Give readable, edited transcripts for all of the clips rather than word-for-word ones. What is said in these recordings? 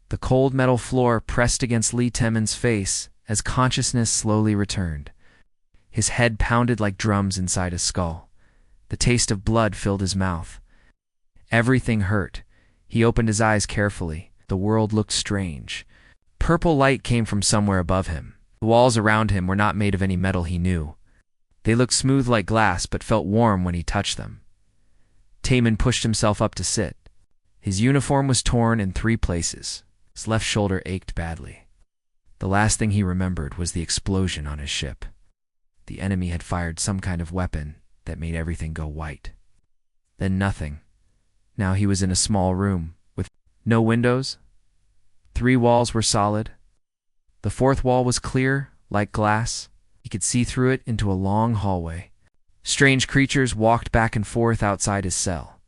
The cold metal floor pressed against Temin's face as consciousness slowly returned. His head pounded like drums inside his skull. The taste of blood filled his mouth. Everything hurt. He opened his eyes carefully. The world looked strange. Purple light came from somewhere above him. The walls around him were not made of any metal he knew. They looked smooth like glass but felt warm when he touched them. Tamin pushed himself up to sit. His uniform was torn in 3 places. His left shoulder ached badly. The last thing he remembered was the explosion on his ship. The enemy had fired some kind of weapon that made everything go white. Then nothing. Now he was in a small room with no windows. 3 walls were solid. The 4th wall was clear, like glass. He could see through it into a long hallway. Strange creatures walked back and forth outside his cell.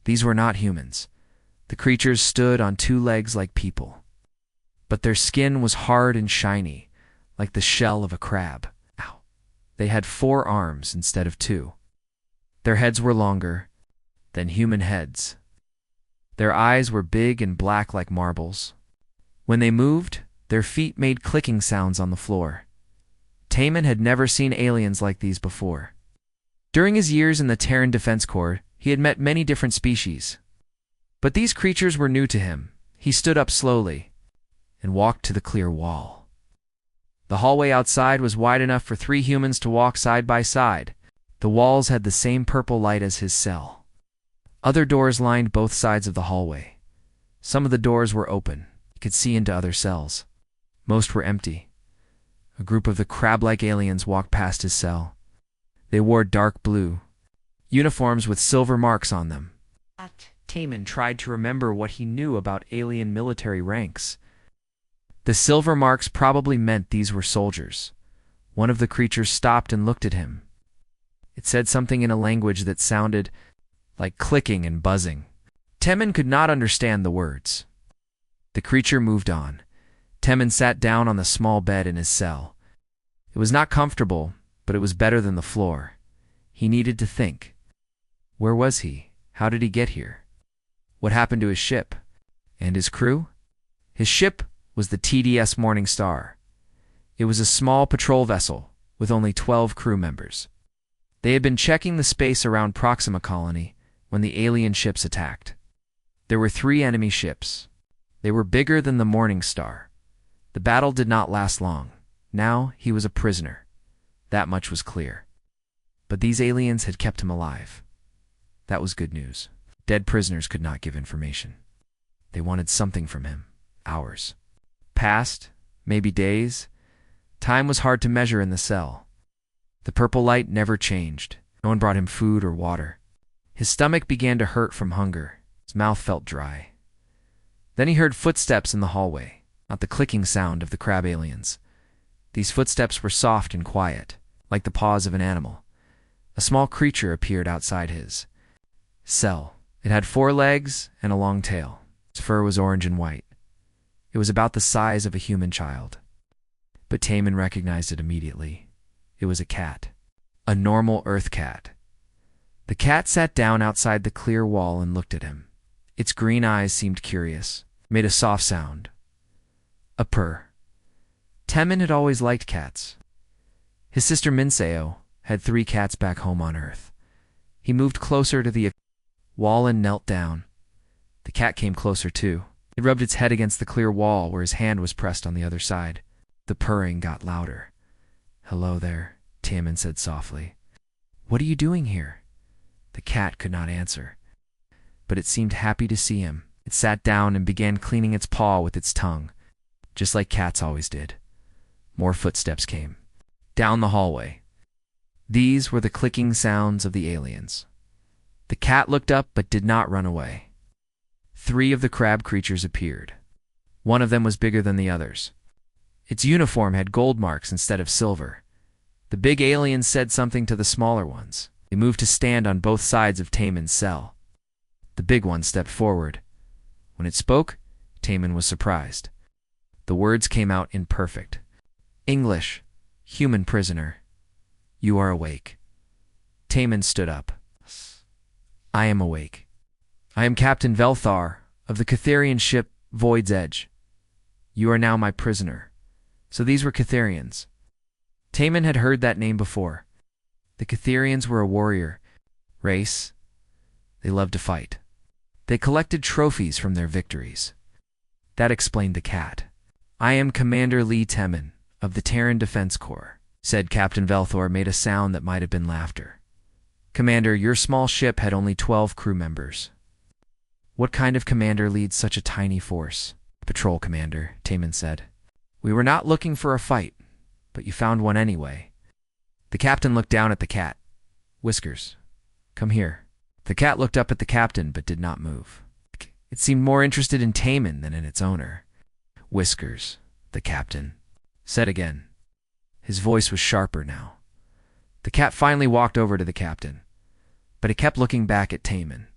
These were not humans. The creatures stood on 2 legs like people. But their skin was hard and shiny, like the shell of a crab. Ow. They had 4 arms instead of 2. Their heads were longer than human heads. Their eyes were big and black like marbles. When they moved, their feet made clicking sounds on the floor. Tamin had never seen aliens like these before. During his years in the Terran Defense Corps, he had met many different species. But these creatures were new to him. He stood up slowly and walked to the clear wall. The hallway outside was wide enough for 3 humans to walk side by side. The walls had the same purple light as his cell. Other doors lined both sides of the hallway. Some of the doors were open. He could see into other cells. Most were empty. A group of the crab-like aliens walked past his cell. They wore dark blue uniforms with silver marks on them. Tamin tried to remember what he knew about alien military ranks. The silver marks probably meant these were soldiers. One of the creatures stopped and looked at him. It said something in a language that sounded like clicking and buzzing. Tamin could not understand the words. The creature moved on. Tamin sat down on the small bed in his cell. It was not comfortable, but it was better than the floor. He needed to think. Where was he? How did he get here? What happened to his ship? And his crew? His ship was the TDS Morning Star. It was a small patrol vessel with only 12 crew members. They had been checking the space around Proxima Colony when the alien ships attacked. There were 3 enemy ships. They were bigger than the Morning Star. The battle did not last long. Now he was a prisoner. That much was clear. But these aliens had kept him alive. That was good news. Dead prisoners could not give information. They wanted something from him. Hours. Passed, maybe days. Time was hard to measure in the cell. The purple light never changed. No one brought him food or water. His stomach began to hurt from hunger. His mouth felt dry. Then he heard footsteps in the hallway, not the clicking sound of the crab aliens. These footsteps were soft and quiet, like the paws of an animal. A small creature appeared outside his cell. It had 4 legs and a long tail. Its fur was orange and white. It was about the size of a human child. But Tamin recognized it immediately. It was a cat. A normal Earth cat. The cat sat down outside the clear wall and looked at him. Its green eyes seemed curious, made a soft sound. A purr. Tamin had always liked cats. His sister Minseo had 3 cats back home on Earth. He moved closer to the wall and knelt down. The cat came closer too. It rubbed its head against the clear wall where his hand was pressed on the other side. The purring got louder. "Hello there," Tamin said softly. "What are you doing here?" The cat could not answer, but it seemed happy to see him. It sat down and began cleaning its paw with its tongue, just like cats always did. More footsteps came. Down the hallway. These were the clicking sounds of the aliens. The cat looked up but did not run away. 3 of the crab creatures appeared. One of them was bigger than the others. Its uniform had gold marks instead of silver. The big alien said something to the smaller ones. They moved to stand on both sides of Tamin's cell. The big one stepped forward. When it spoke, Tamin was surprised. The words came out in perfect English. "Human prisoner. You are awake." Tamin stood up. "I am awake. I am Captain Velthar of the Catharian ship Void's Edge. You are now my prisoner. So these were Catherians. Taman had heard that name before. The Catherians were a warrior race. They loved to fight. They collected trophies from their victories. That explained the cat. I am Commander Lee Temin of the Terran Defense Corps, said Captain Velthor, made a sound that might have been laughter. Commander, your small ship had only 12 crew members. What kind of commander leads such a tiny force? Patrol commander, Taman said. We were not looking for a fight, but you found one anyway. The captain looked down at the cat. Whiskers, come here. The cat looked up at the captain but did not move. It seemed more interested in Taman than in its owner. Whiskers, the captain said again. His voice was sharper now. The cat finally walked over to the captain, but it kept looking back at Taman.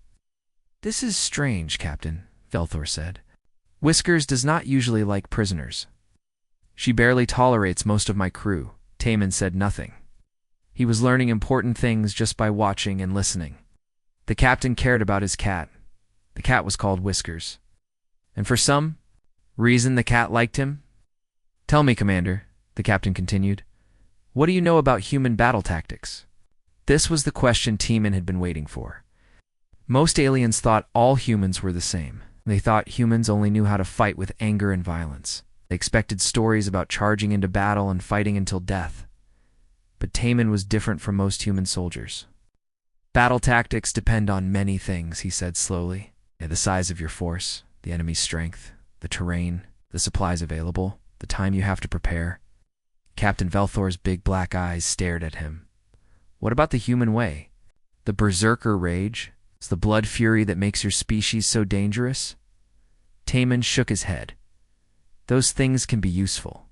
This is strange, Captain, Velthor said. Whiskers does not usually like prisoners. She barely tolerates most of my crew. Taman said nothing. He was learning important things just by watching and listening. The captain cared about his cat. The cat was called Whiskers. And for some reason the cat liked him? Tell me, Commander, the captain continued. What do you know about human battle tactics? This was the question Taman had been waiting for. Most aliens thought all humans were the same. They thought humans only knew how to fight with anger and violence. They expected stories about charging into battle and fighting until death. But Taman was different from most human soldiers. Battle tactics depend on many things, he said slowly. The size of your force, the enemy's strength, the terrain, the supplies available, the time you have to prepare. Captain Velthor's big black eyes stared at him. What about the human way? The berserker rage? Is the blood fury that makes your species so dangerous? Taman shook his head. Those things can be useful,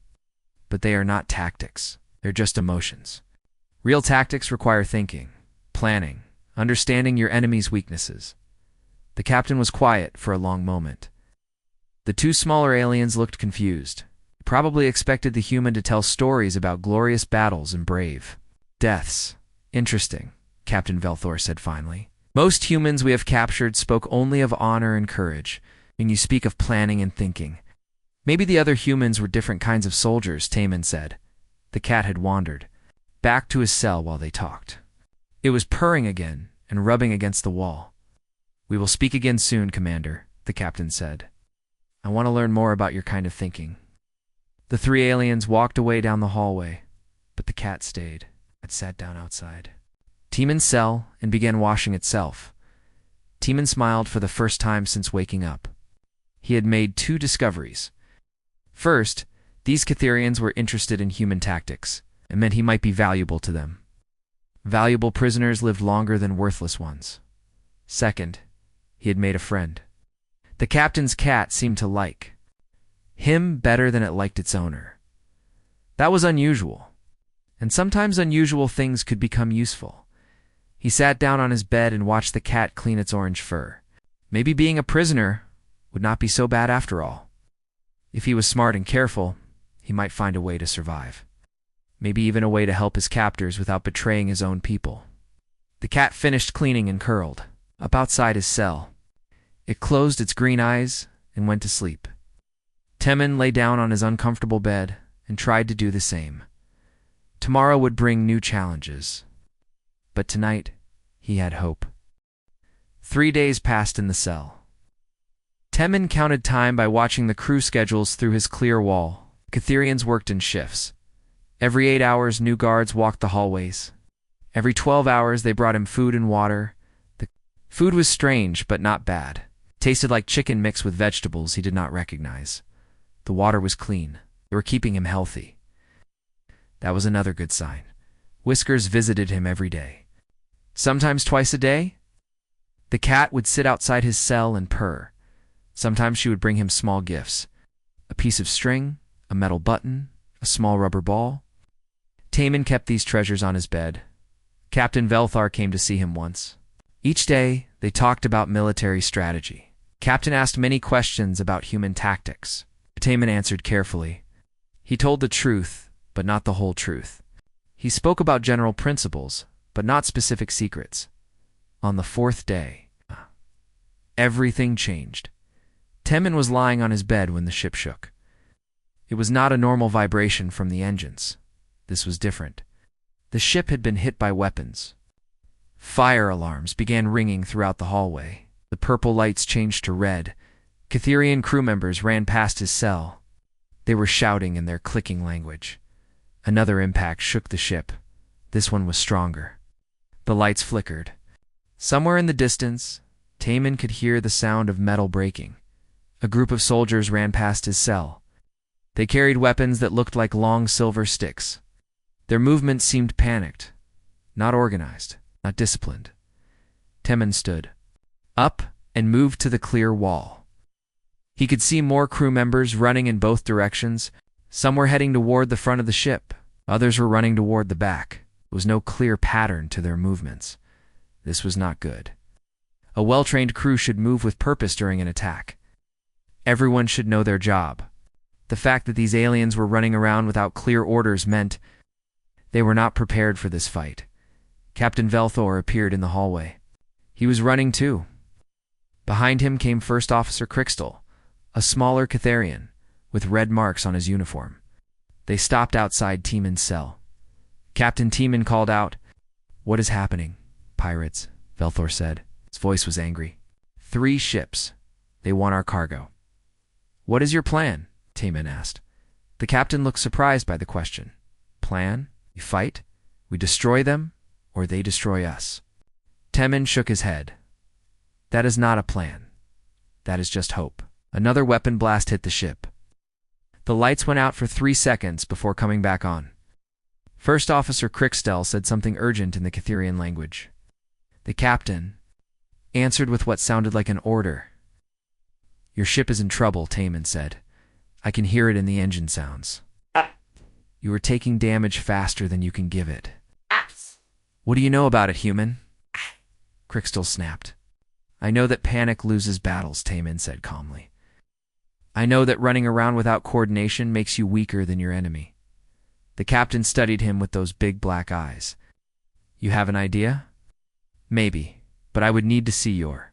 but they are not tactics. They're just emotions. Real tactics require thinking, planning, understanding your enemy's weaknesses. The captain was quiet for a long moment. The two smaller aliens looked confused. They probably expected the human to tell stories about glorious battles and brave deaths. Interesting, Captain Velthor said finally. Most humans we have captured spoke only of honor and courage, and you speak of planning and thinking. Maybe the other humans were different kinds of soldiers, Taman said. The cat had wandered back to his cell while they talked. It was purring again and rubbing against the wall. We will speak again soon, Commander, the captain said. I want to learn more about your kind of thinking. The three aliens walked away down the hallway, but the cat stayed. It sat down outside Taman's cell and began washing itself. Taman smiled for the first time since waking up. He had made two discoveries. First, these Catherians were interested in human tactics. It meant he might be valuable to them. Valuable prisoners lived longer than worthless ones. Second, he had made a friend. The captain's cat seemed to like him better than it liked its owner. That was unusual, and sometimes unusual things could become useful. He sat down on his bed and watched the cat clean its orange fur. Maybe being a prisoner would not be so bad after all. If he was smart and careful, he might find a way to survive. Maybe even a way to help his captors without betraying his own people. The cat finished cleaning and curled up outside his cell. It closed its green eyes and went to sleep. Taman lay down on his uncomfortable bed and tried to do the same. Tomorrow would bring new challenges. But tonight, he had hope. 3 days passed in the cell. Taman counted time by watching the crew schedules through his clear wall. Catherians worked in shifts. Every 8 hours, new guards walked the hallways. Every 12 hours, they brought him food and water. The food was strange, but not bad. It tasted like chicken mixed with vegetables he did not recognize. The water was clean. They were keeping him healthy. That was another good sign. Whiskers visited him every day. Sometimes twice a day. The cat would sit outside his cell and purr. Sometimes she would bring him small gifts. A piece of string, a metal button, a small rubber ball. Taman kept these treasures on his bed. Captain Velthor came to see him once. Each day, they talked about military strategy. Captain asked many questions about human tactics. Taman answered carefully. He told the truth, but not the whole truth. He spoke about general principles, but not specific secrets. On the 4th day, everything changed. Taman was lying on his bed when the ship shook. It was not a normal vibration from the engines. This was different. The ship had been hit by weapons. Fire alarms began ringing throughout the hallway. The purple lights changed to red. Catherian crew members ran past his cell. They were shouting in their clicking language. Another impact shook the ship. This one was stronger. The lights flickered. Somewhere in the distance, Taman could hear the sound of metal breaking. A group of soldiers ran past his cell. They carried weapons that looked like long silver sticks. Their movements seemed panicked, not organized, not disciplined. Taman stood up and moved to the clear wall. He could see more crew members running in both directions. Some were heading toward the front of the ship. Others were running toward the back. There was no clear pattern to their movements. This was not good. A well-trained crew should move with purpose during an attack. Everyone should know their job. The fact that these aliens were running around without clear orders meant they were not prepared for this fight. Captain Velthor appeared in the hallway. He was running too. Behind him came First Officer Crixtel, a smaller Catherian, with red marks on his uniform. They stopped outside Teeman's cell. Captain Teeman called out, "What is happening, pirates?" Velthor said. His voice was angry. "3 ships. They want our cargo." "What is your plan?" Teeman asked. The captain looked surprised by the question. "Plan? We fight? We destroy them? Or they destroy us?" Teeman shook his head. "That is not a plan. That is just hope." Another weapon blast hit the ship. The lights went out for 3 seconds before coming back on. First Officer Crixtel said something urgent in the Catherian language. The captain answered with what sounded like an order. "Your ship is in trouble," Teeman said. "I can hear it in the engine sounds. You are taking damage faster than you can give it." "What do you know about it, human?" Crixtel snapped. "I know that panic loses battles," Teeman said calmly. "I know that running around without coordination makes you weaker than your enemy." The captain studied him with those big black eyes. "You have an idea?" "Maybe, but I would need to see your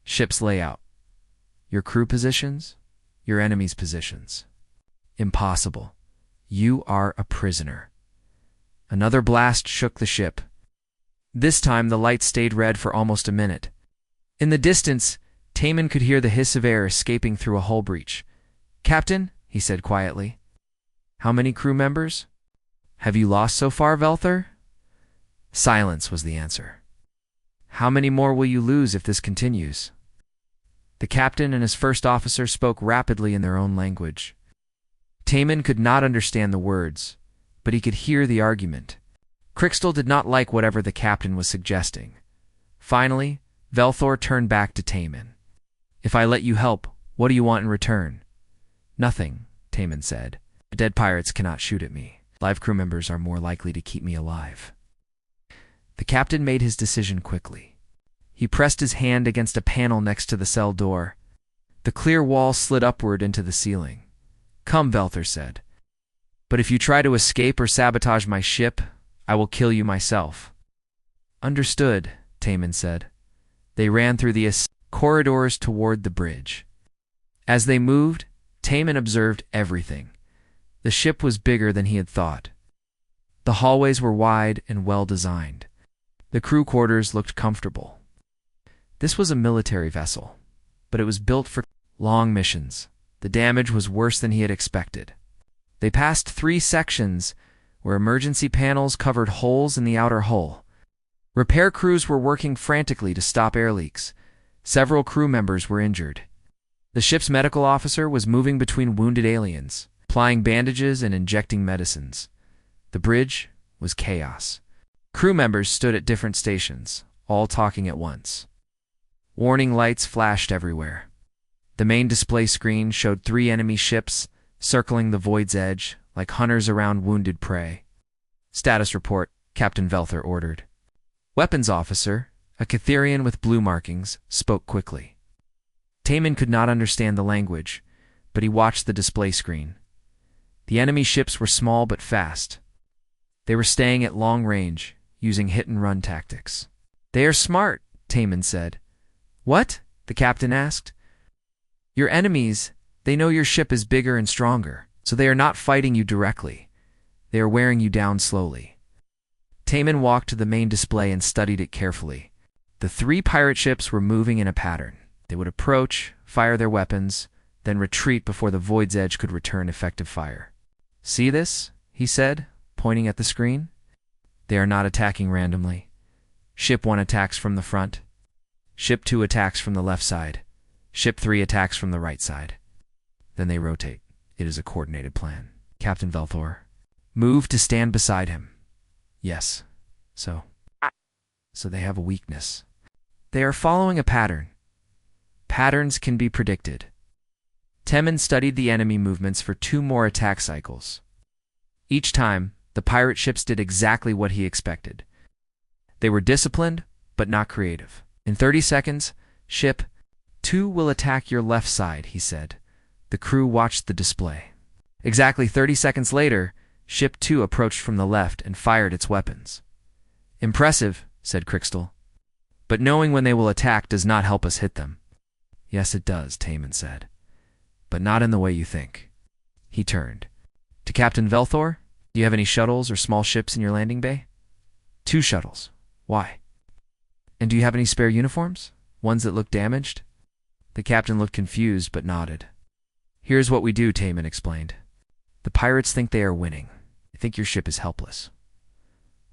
ship's layout. Your crew positions, your enemy's positions." "Impossible. You are a prisoner." Another blast shook the ship. This time the lights stayed red for almost a minute. In the distance, Teeman could hear the hiss of air escaping through a hull breach. "Captain," he said quietly. "How many crew members have you lost so far, Velthor?" Silence was the answer. "How many more will you lose if this continues?" The captain and his first officer spoke rapidly in their own language. Teeman could not understand the words, but he could hear the argument. Crixtel did not like whatever the captain was suggesting. Finally, Velthor turned back to Teeman. "If I let you help, what do you want in return?" "Nothing," Teeman said. "Dead pirates cannot shoot at me. Live crew members are more likely to keep me alive." The captain made his decision quickly. He pressed his hand against a panel next to the cell door. The clear wall slid upward into the ceiling. "Come," Velthor said. "But if you try to escape or sabotage my ship, I will kill you myself." "Understood," Teeman said. They ran through the corridors toward the bridge. As they moved, Teeman observed everything. The ship was bigger than he had thought. The hallways were wide and well-designed. The crew quarters looked comfortable. This was a military vessel, but it was built for long missions. The damage was worse than he had expected. They passed 3 sections where emergency panels covered holes in the outer hull. Repair crews were working frantically to stop air leaks. Several crew members were injured. The ship's medical officer was moving between wounded aliens, applying bandages and injecting medicines. The bridge was chaos. Crew members stood at different stations, all talking at once. Warning lights flashed everywhere. The main display screen showed 3 enemy ships circling the void's edge like hunters around wounded prey. "Status report," Captain Velthor ordered. Weapons officer, a Catherian with blue markings, spoke quickly. Teeman could not understand the language, but he watched the display screen. The enemy ships were small but fast. They were staying at long range, using hit-and-run tactics. "They are smart," Teeman said. "What?" the captain asked. "Your enemies, they know your ship is bigger and stronger. So they are not fighting you directly. They are wearing you down slowly. Taman walked to the main display and studied it carefully. The 3 pirate ships were moving in a pattern. They would approach, fire their weapons, then retreat before the Void's Edge could return effective fire. "See this?" he said, pointing at the screen. "They are not attacking randomly. Ship 1 attacks from the front. Ship 2 attacks from the left side. Ship 3 attacks from the right side. Then they rotate. It is a coordinated plan." Captain Velthor moved to stand beside him. "Yes. So they have a weakness. They are following a pattern. Patterns can be predicted." Temin studied the enemy movements for 2 more attack cycles. Each time, the pirate ships did exactly what he expected. They were disciplined, but not creative. "In 30 seconds, Ship 2 will attack your left side," he said. The crew watched the display. Exactly 30 seconds later, Ship 2 approached from the left and fired its weapons. "Impressive," said Crystal. "But knowing when they will attack does not help us hit them." "Yes, it does," Taman said. "But not in the way you think." He turned to Captain Velthor. "Do you have any shuttles or small ships in your landing bay?" "2 shuttles. Why?" "And do you have any spare uniforms? Ones that look damaged?" The captain looked confused but nodded. "Here's what we do," Taman explained. "The pirates think they are winning. They think your ship is helpless.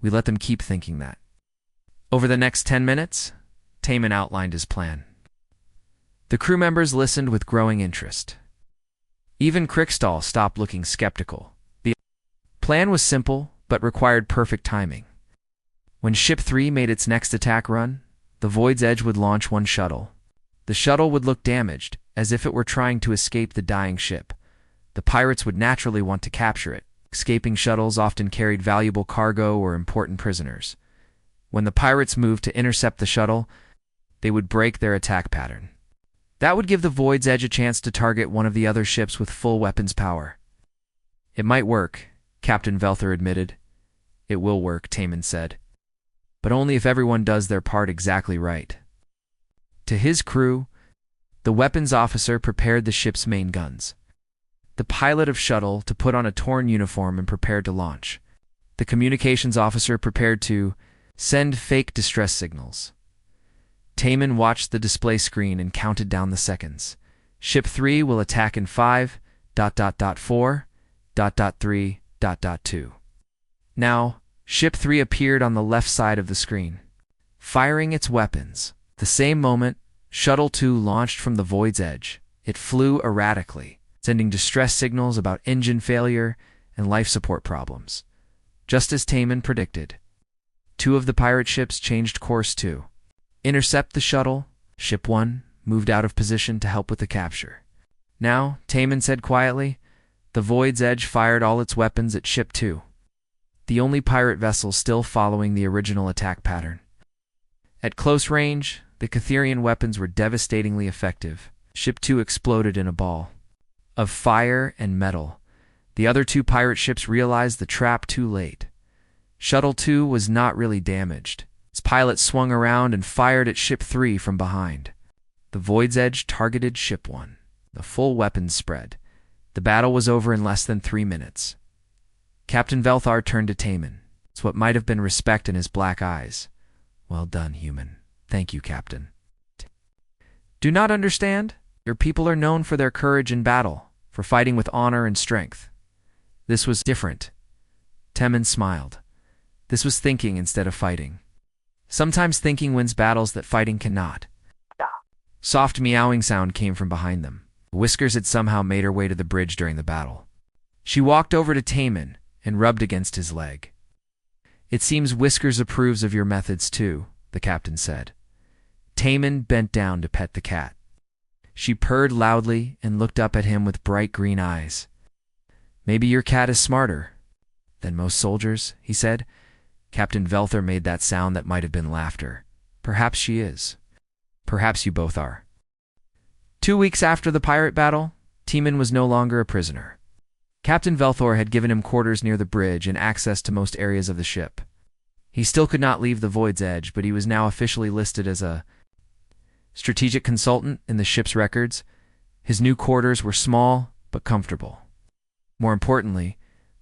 We let them keep thinking that." Over the next 10 minutes, Taman outlined his plan. The crew members listened with growing interest. Even Krikstal stopped looking skeptical. The plan was simple, but required perfect timing. When Ship 3 made its next attack run, the Void's Edge would launch 1 shuttle. The shuttle would look damaged, as if it were trying to escape the dying ship. The pirates would naturally want to capture it. Escaping shuttles often carried valuable cargo or important prisoners. When the pirates moved to intercept the shuttle, they would break their attack pattern. That would give the Void's Edge a chance to target one of the other ships with full weapons power. "It might work," Captain Velthor admitted. "It will work," Taman said. "But only if everyone does their part exactly right." To his crew, the weapons officer prepared the ship's main guns. The pilot of shuttle to put on a torn uniform and prepared to launch. The communications officer prepared to send fake distress signals. Taman watched the display screen and counted down the seconds. "Ship 3 will attack in 5.4.3.2. Now, Ship 3 appeared on the left side of the screen, firing its weapons. The same moment, Shuttle 2 launched from the Void's Edge. It flew erratically, sending distress signals about engine failure and life support problems. Just as Taman predicted, 2 of the pirate ships changed course to intercept the shuttle. Ship 1 moved out of position to help with the capture. Now, Taman said quietly, the Void's Edge fired all its weapons at Ship 2, the only pirate vessel still following the original attack pattern. At close range, the Catherian weapons were devastatingly effective. Ship 2 exploded in a ball of fire and metal. The other 2 pirate ships realized the trap too late. Shuttle 2 was not really damaged. Its pilot swung around and fired at Ship 3 from behind. The Void's Edge targeted Ship 1. The full weapons spread. The battle was over in less than 3 minutes. Captain Velthar turned to Taman. It's what might have been respect in his black eyes. "Well done, human. Thank you, Captain." "Do not understand? Your people are known for their courage in battle, for fighting with honor and strength. This was different." Taman smiled. This was thinking instead of fighting. Sometimes thinking wins battles that fighting cannot. Soft meowing sound came from behind them. Whiskers had somehow made her way to the bridge during the battle. She walked over to Taman and rubbed against his leg. "It seems Whiskers approves of your methods too," the captain said. Taman bent down to pet the cat. She purred loudly and looked up at him with bright green eyes. "Maybe your cat is smarter than most soldiers," he said. Captain Velthor made that sound that might have been laughter. "Perhaps she is. Perhaps you both are." 2 weeks after the pirate battle, Taman was no longer a prisoner. Captain Velthor had given him quarters near the bridge and access to most areas of the ship. He still could not leave the Void's Edge, but he was now officially listed as a strategic consultant in the ship's records. His new quarters were small but comfortable. More importantly,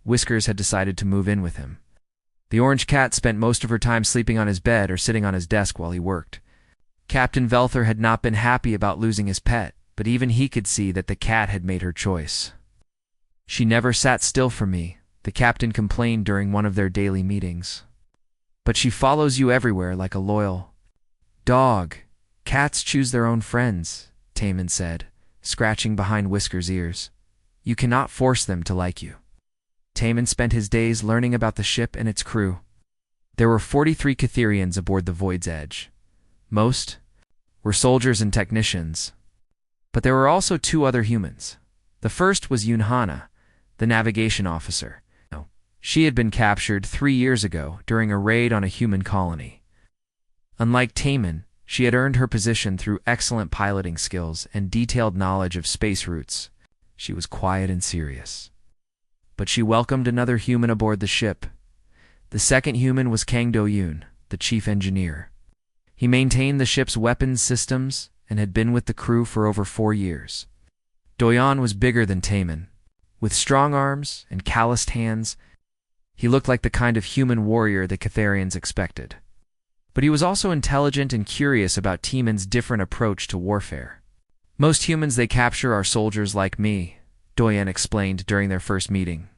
Whiskers had decided to move in with him. The orange cat spent most of her time sleeping on his bed or sitting on his desk while he worked. Captain Velthor had not been happy about losing his pet, but even he could see that the cat had made her choice. "She never sat still for me," the captain complained during one of their daily meetings. "But she follows you everywhere like a loyal dog. Cats choose their own friends," Taman said, scratching behind Whiskers' ears. "You cannot force them to like you." Taman spent his days learning about the ship and its crew. There were 43 Catherians aboard the Void's Edge. Most were soldiers and technicians. But there were also 2 other humans. The first was Yunhana, the navigation officer. She had been captured 3 years ago during a raid on a human colony. Unlike Taman, she had earned her position through excellent piloting skills and detailed knowledge of space routes. She was quiet and serious. But she welcomed another human aboard the ship. The second human was Kang Do-yoon, the chief engineer. He maintained the ship's weapons systems and had been with the crew for over 4 years. Do-yoon was bigger than Taman. With strong arms and calloused hands, he looked like the kind of human warrior the Catherians expected. But he was also intelligent and curious about Taman's different approach to warfare. "Most humans they capture are soldiers like me," Do-yoon explained during their first meeting.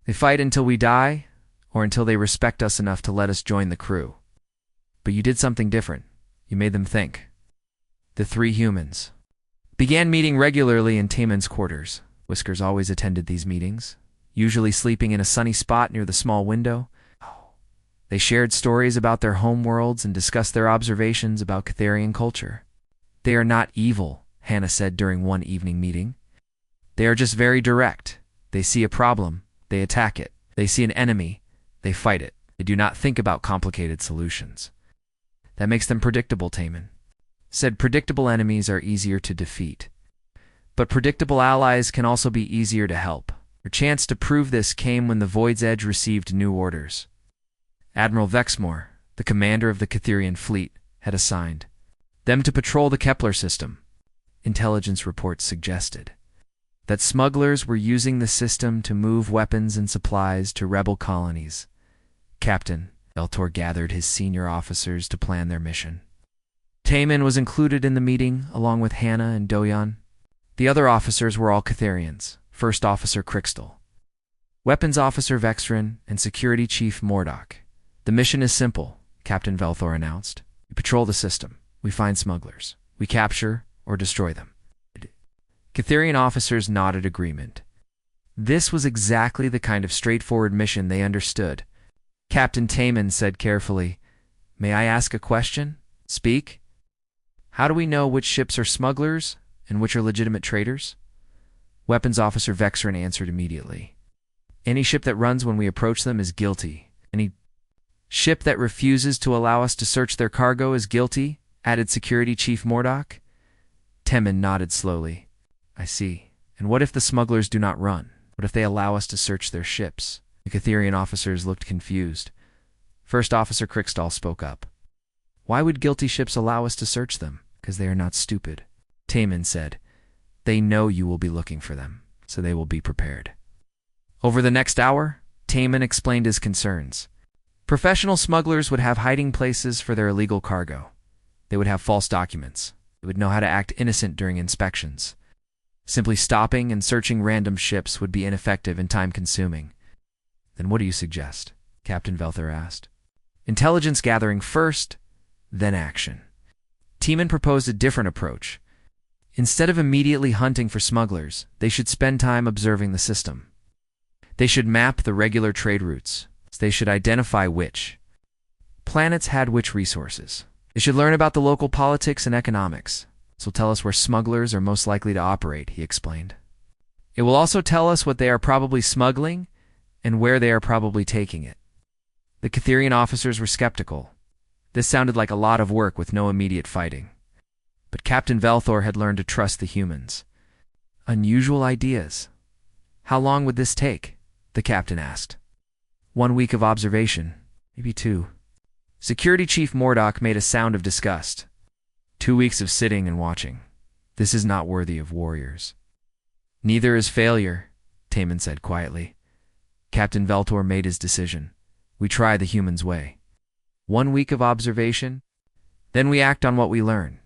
"They fight until we die, or until they respect us enough to let us join the crew. But you did something different. You made them think." The 3 humans began meeting regularly in Taman's quarters. Whiskers always attended these meetings, usually sleeping in a sunny spot near the small window. They shared stories about their home worlds and discussed their observations about Catherian culture. "They are not evil," Hannah said during one evening meeting. "They are just very direct. They see a problem, they attack it. They see an enemy, they fight it. They do not think about complicated solutions." "That makes them predictable," Taman said. "Predictable enemies are easier to defeat. But predictable allies can also be easier to help." Her chance to prove this came when the Void's Edge received new orders. Admiral Vexmore, the commander of the Catherian fleet, had assigned them to patrol the Kepler system. Intelligence reports suggested that smugglers were using the system to move weapons and supplies to rebel colonies. Captain Velthor gathered his senior officers to plan their mission. Taman was included in the meeting, along with Hannah and Do-yoon. The other officers were all Catherians: First Officer Crixtal, Weapons Officer Vexrin, and Security Chief Mordok. "The mission is simple," Captain Velthor announced. "We patrol the system. We find smugglers. We capture or destroy them." Catherian officers nodded agreement. This was exactly the kind of straightforward mission they understood. Captain Taman said carefully, "May I ask a question?" "Speak." "How do we know which ships are smugglers and which are legitimate traders?" Weapons Officer Vexrin answered immediately. "Any ship that runs when we approach them is guilty. Any ship that refuses to allow us to search their cargo is guilty," added Security Chief Mordok. Taman nodded slowly. "I see. And what if the smugglers do not run? What if they allow us to search their ships?" The Catherian officers looked confused. First Officer Crixtal spoke up. "Why would guilty ships allow us to search them?" "Because they are not stupid," Taman said. "They know you will be looking for them, so they will be prepared." Over the next hour, Taman explained his concerns. Professional smugglers would have hiding places for their illegal cargo. They would have false documents. They would know how to act innocent during inspections. Simply stopping and searching random ships would be ineffective and time-consuming. "Then what do you suggest?" Captain Velthor asked. "Intelligence gathering first, then action." Taman proposed a different approach. Instead of immediately hunting for smugglers, they should spend time observing the system. They should map the regular trade routes. They should identify which planets had which resources. They should learn about the local politics and economics. This will tell us where smugglers are most likely to operate, he explained. It will also tell us what they are probably smuggling and where they are probably taking it. The Catherian officers were skeptical. This sounded like a lot of work with no immediate fighting. But Captain Velthor had learned to trust the humans. Unusual ideas. "How long would this take?" the captain asked. 1 week of observation, maybe 2. Security Chief Mordok made a sound of disgust. 2 weeks of sitting and watching. This is not worthy of warriors. Neither is failure, Taman said quietly. Captain Veltor made his decision. We try the humans' way. 1 week of observation, then we act on what we learn.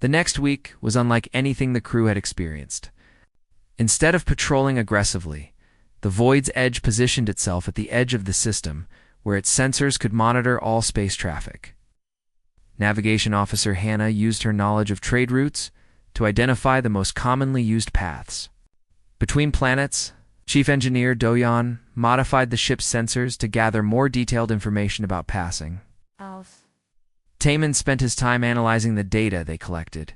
The next week was unlike anything the crew had experienced. Instead of patrolling aggressively, the Void's Edge positioned itself at the edge of the system, where its sensors could monitor all space traffic. Navigation Officer Hannah used her knowledge of trade routes to identify the most commonly used paths. Between planets, Chief Engineer Doyon modified the ship's sensors to gather more detailed information about passing. Taman spent his time analyzing the data they collected.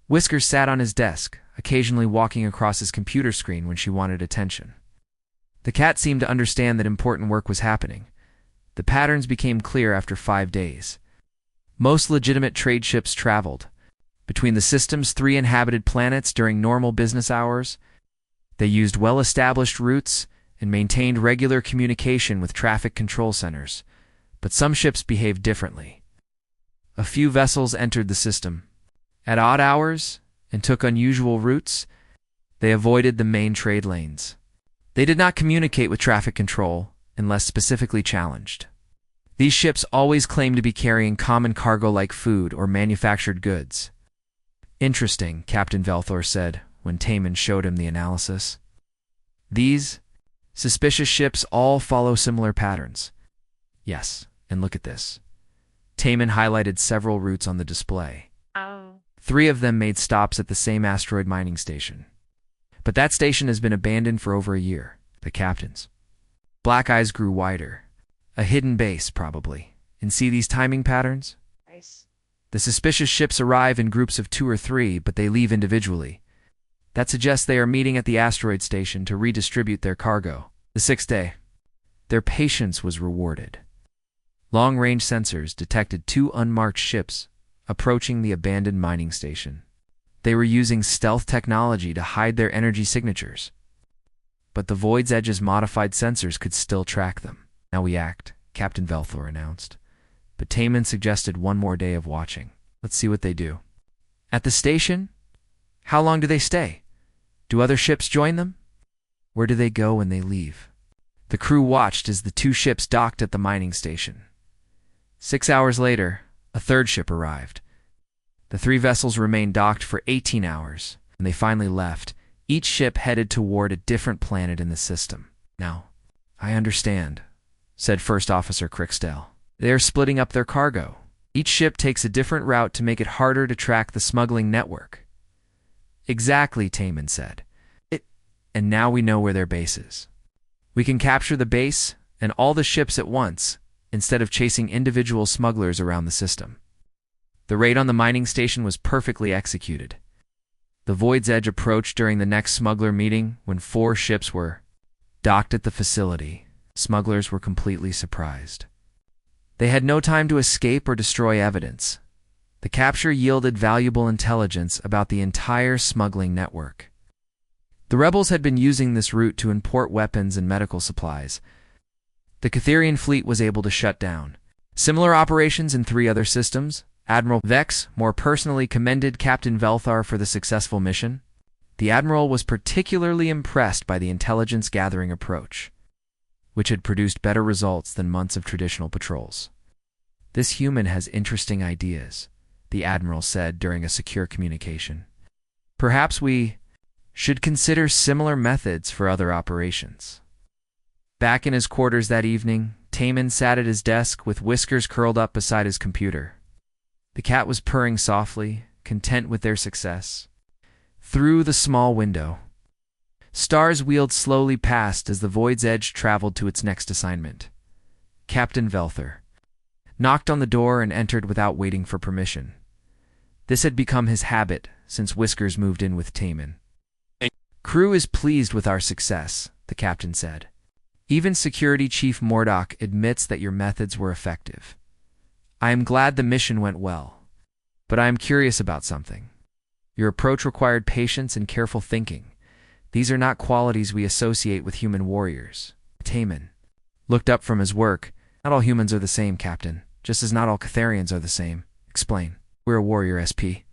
Whiskers sat on his desk, occasionally walking across his computer screen when she wanted attention. The cat seemed to understand that important work was happening. The patterns became clear after 5 days. Most legitimate trade ships traveled between the system's 3 inhabited planets during normal business hours. They used well-established routes and maintained regular communication with traffic control centers, but some ships behaved differently. A few vessels entered the system at odd hours and took unusual routes. They avoided the main trade lanes. They did not communicate with traffic control unless specifically challenged. These ships always claimed to be carrying common cargo like food or manufactured goods. Interesting, Captain Velthor said when Taman showed him the analysis. These suspicious ships all follow similar patterns. Yes, and look at this. Taman highlighted several routes on the display. 3 of them made stops at the same asteroid mining station. But that station has been abandoned for over a year. The captain's black eyes grew wider. A hidden base, probably. And see these timing patterns? Nice. The suspicious ships arrive in groups of 2 or 3, but they leave individually. That suggests they are meeting at the asteroid station to redistribute their cargo. The 6th day, their patience was rewarded. Long-range sensors detected 2 unmarked ships approaching the abandoned mining station. They were using stealth technology to hide their energy signatures. But the Void's Edge's modified sensors could still track them. Now we act, Captain Velthor announced. But Taman suggested 1 more day of watching. Let's see what they do. At the station? How long do they stay? Do other ships join them? Where do they go when they leave? The crew watched as the 2 ships docked at the mining station. 6 hours later, a 3rd ship arrived. The 3 vessels remained docked for 18 hours, and they finally left. Each ship headed toward a different planet in the system. Now, I understand, said First Officer Cricksdale. They are splitting up their cargo. Each ship takes a different route to make it harder to track the smuggling network. Exactly, Taman said. And now we know where their base is. We can capture the base and all the ships at once, instead of chasing individual smugglers around the system. The raid on the mining station was perfectly executed. The Void's Edge approached during the next smuggler meeting when 4 ships were docked at the facility. Smugglers were completely surprised. They had no time to escape or destroy evidence. The capture yielded valuable intelligence about the entire smuggling network. The rebels had been using this route to import weapons and medical supplies. The Catherian fleet was able to shut down similar operations in 3 other systems. Admiral Vex more personally commended Captain Velthar for the successful mission. The Admiral was particularly impressed by the intelligence-gathering approach, which had produced better results than months of traditional patrols. This human has interesting ideas, the Admiral said during a secure communication. Perhaps we should consider similar methods for other operations. Back in his quarters that evening, Taman sat at his desk with Whiskers curled up beside his computer. The cat was purring softly, content with their success. Through the small window, stars wheeled slowly past as the Void's Edge traveled to its next assignment. Captain Velthor knocked on the door and entered without waiting for permission. This had become his habit since Whiskers moved in with Taman. Crew is pleased with our success, the captain said. Even Security Chief Mordok admits that your methods were effective. I am glad the mission went well, but I am curious about something. Your approach required patience and careful thinking. These are not qualities we associate with human warriors. Taman looked up from his work. Not all humans are the same, Captain, just as not all Catherians are the same. Explain. We're a warrior, SP.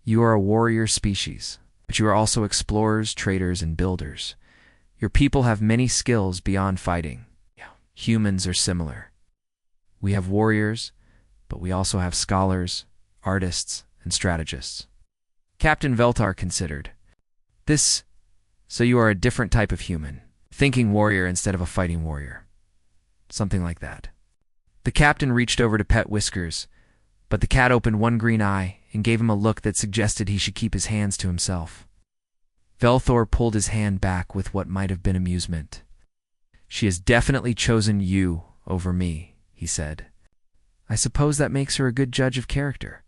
You are a warrior species, but you are also explorers, traders, and builders. Your people have many skills beyond fighting. Humans are similar. We have warriors, but we also have scholars, artists, and strategists. Captain Veltar considered. So you are a different type of human, thinking warrior instead of a fighting warrior. Something like that. The captain reached over to pet Whiskers, but the cat opened one green eye and gave him a look that suggested he should keep his hands to himself. Velthor pulled his hand back with what might have been amusement. She has definitely chosen you over me, he said. I suppose that makes her a good judge of character.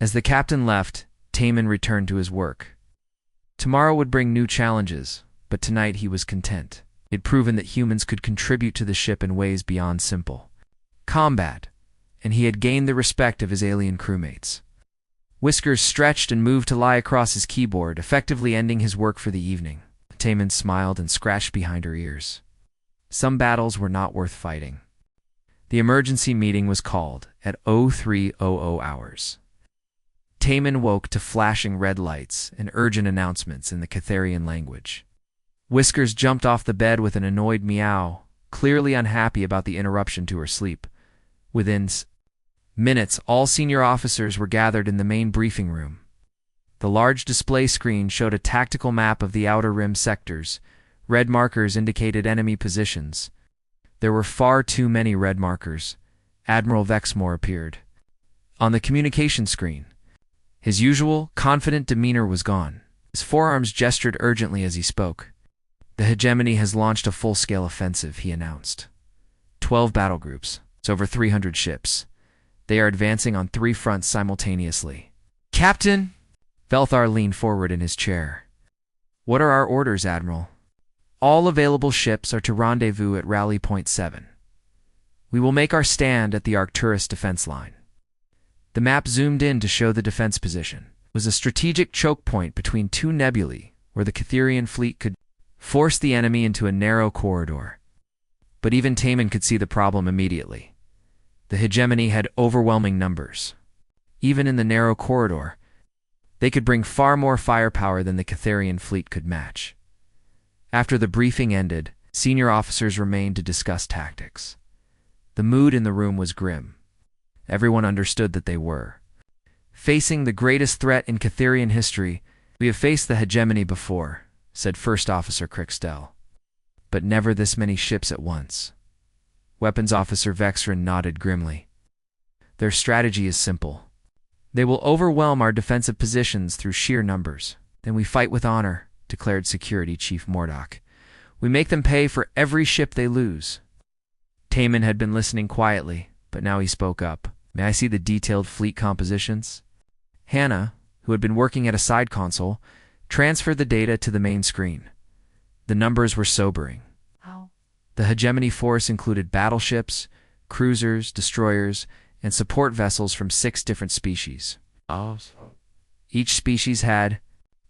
As the captain left, Taman returned to his work. Tomorrow would bring new challenges, but tonight he was content. He'd proven that humans could contribute to the ship in ways beyond simple combat, and he had gained the respect of his alien crewmates. Whiskers stretched and moved to lie across his keyboard, effectively ending his work for the evening. Taman smiled and scratched behind her ears. Some battles were not worth fighting. The emergency meeting was called at 0300 hours. Taman woke to flashing red lights and urgent announcements in the Catharian language. Whiskers jumped off the bed with an annoyed meow, clearly unhappy about the interruption to her sleep. Within minutes, all senior officers were gathered in the main briefing room. The large display screen showed a tactical map of the outer rim sectors. Red markers indicated enemy positions. There were far too many red markers. Admiral Vexmore appeared. On the communication screen, his usual, confident demeanor was gone. His forearms gestured urgently as he spoke. The hegemony has launched a full-scale offensive, he announced. 12 battle groups. It's over 300 ships. They are advancing on 3 fronts simultaneously. Captain! Velthar leaned forward in his chair. What are our orders, Admiral? All available ships are to rendezvous at Rally Point 7. We will make our stand at the Arcturus defense line. The map zoomed in to show the defense position. It was a strategic choke point between 2 nebulae where the Catharian fleet could force the enemy into a narrow corridor. But even Taman could see the problem immediately. The hegemony had overwhelming numbers. Even in the narrow corridor, they could bring far more firepower than the Catharian fleet could match. After the briefing ended, senior officers remained to discuss tactics. The mood in the room was grim. Everyone understood that they were facing the greatest threat in Catharian history. We have faced the hegemony before, said First Officer Crixtell, but never this many ships at once. Weapons Officer Vexrin nodded grimly. Their strategy is simple. They will overwhelm our defensive positions through sheer numbers. Then we fight with honor, declared Security Chief Mordok. We make them pay for every ship they lose. Taman had been listening quietly, but now he spoke up. May I see the detailed fleet compositions? Hannah, who had been working at a side console, transferred the data to the main screen. The numbers were sobering. The hegemony force included battleships, cruisers, destroyers, and support vessels from 6 different species. Each species had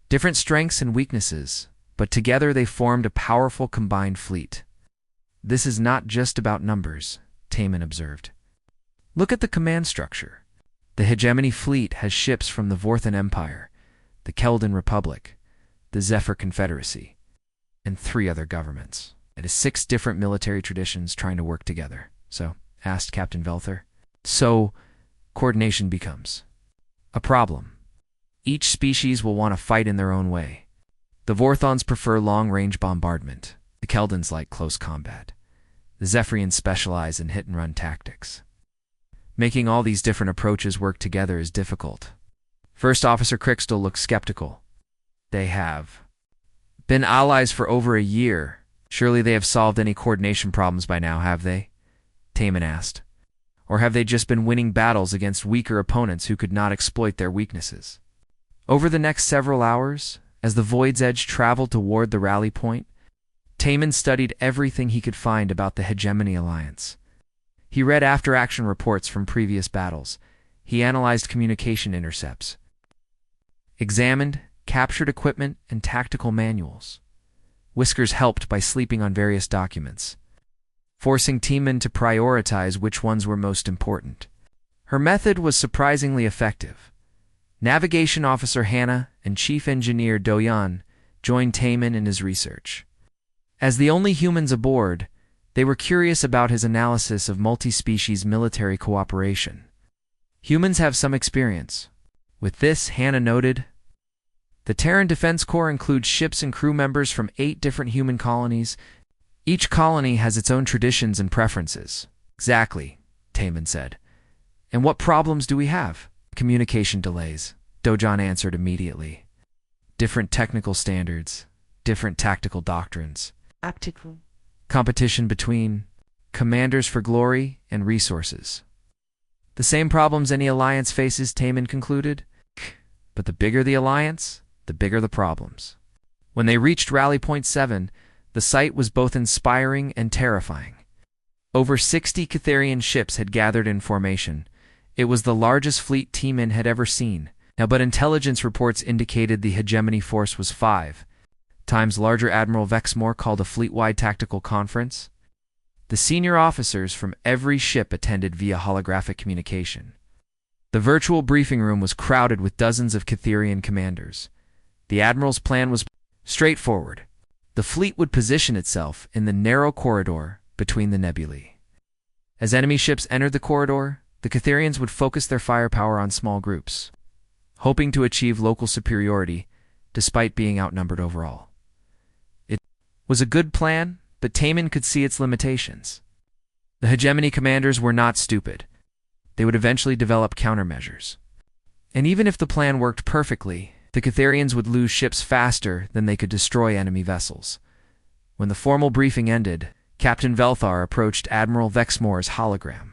different strengths and weaknesses, but together they formed a powerful combined fleet. This is not just about numbers, Taman observed. Look at the command structure. The hegemony fleet has ships from the Vorthan Empire, the Keldan Republic, the Zephyr Confederacy, and 3 other governments. It is 6 different military traditions trying to work together. So, asked Captain Velthor. So, coordination becomes a problem. Each species will want to fight in their own way. The Vorthons prefer long-range bombardment. The Keldans like close combat. The Zephyrians specialize in hit-and-run tactics. Making all these different approaches work together is difficult. First Officer Crixtell looked skeptical. They have been allies for over a year. Surely they have solved any coordination problems by now, have they? Taman asked. Or have they just been winning battles against weaker opponents who could not exploit their weaknesses? Over the next several hours, as the Void's Edge traveled toward the rally point, Taman studied everything he could find about the Hegemony Alliance. He read after-action reports from previous battles. He analyzed communication intercepts, examined, captured equipment, and tactical manuals. Whiskers helped by sleeping on various documents, forcing teammen to prioritize which ones were most important. Her method was surprisingly effective. Navigation Officer Hannah and Chief Engineer Doyan joined Taman in his research. As the only humans aboard, they were curious about his analysis of multi-species military cooperation. Humans have some experience. With this, Hannah noted, the Terran Defense Corps includes ships and crew members from 8 different human colonies. Each colony has its own traditions and preferences. Exactly, Taman said. And what problems do we have? Communication delays, Dojan answered immediately. Different technical standards, different tactical doctrines. Optical. Competition between commanders for glory and resources. The same problems any alliance faces, Taman concluded. But the bigger the alliance, the bigger the problems. When they reached Rally Point 7, the sight was both inspiring and terrifying. Over 60 Catharian ships had gathered in formation. It was the largest fleet Taman had ever seen. But intelligence reports indicated the hegemony force was 5 times larger. Admiral Vexmore called a fleet-wide tactical conference. The senior officers from every ship attended via holographic communication. The virtual briefing room was crowded with dozens of Catharian commanders. The admiral's plan was straightforward. The fleet would position itself in the narrow corridor between the nebulae. As enemy ships entered the corridor, the Catharians would focus their firepower on small groups, hoping to achieve local superiority despite being outnumbered overall. It was a good plan, but Taman could see its limitations. The hegemony commanders were not stupid. They would eventually develop countermeasures. And even if the plan worked perfectly, the Catharians would lose ships faster than they could destroy enemy vessels. When the formal briefing ended, Captain Velthar approached Admiral Vexmore's hologram.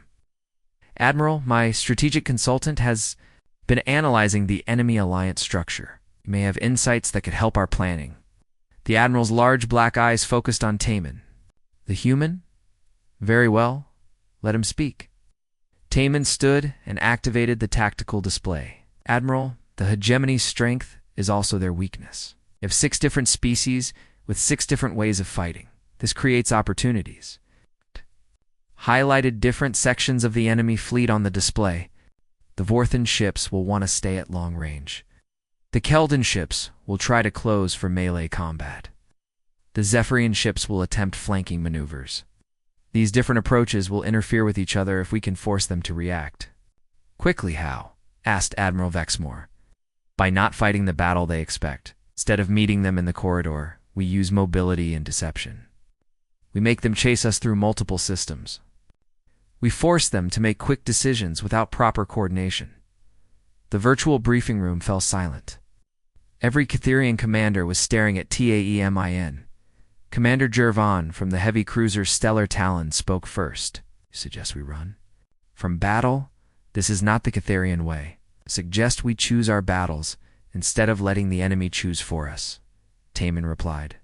Admiral, my strategic consultant has been analyzing the enemy alliance structure. You may have insights that could help our planning. The Admiral's large black eyes focused on Taman. The human? Very well. Let him speak. Taman stood and activated the tactical display. Admiral, the hegemony's strength is also their weakness. You have 6 different species with 6 different ways of fighting. This creates opportunities. Highlighted different sections of the enemy fleet on the display. The Vorthan ships will want to stay at long range. The Keldon ships will try to close for melee combat. The Zephyrian ships will attempt flanking maneuvers. These different approaches will interfere with each other if we can force them to react. Quickly how? Asked Admiral Vexmore. By not fighting the battle they expect. Instead of meeting them in the corridor, we use mobility and deception. We make them chase us through multiple systems. We force them to make quick decisions without proper coordination. The virtual briefing room fell silent. Every Catharian commander was staring at Taemin. Commander Jervan from the heavy cruiser Stellar Talon spoke first. You suggest we run? From battle, this is not the Catharian way. Suggest we choose our battles instead of letting the enemy choose for us, Taman replied.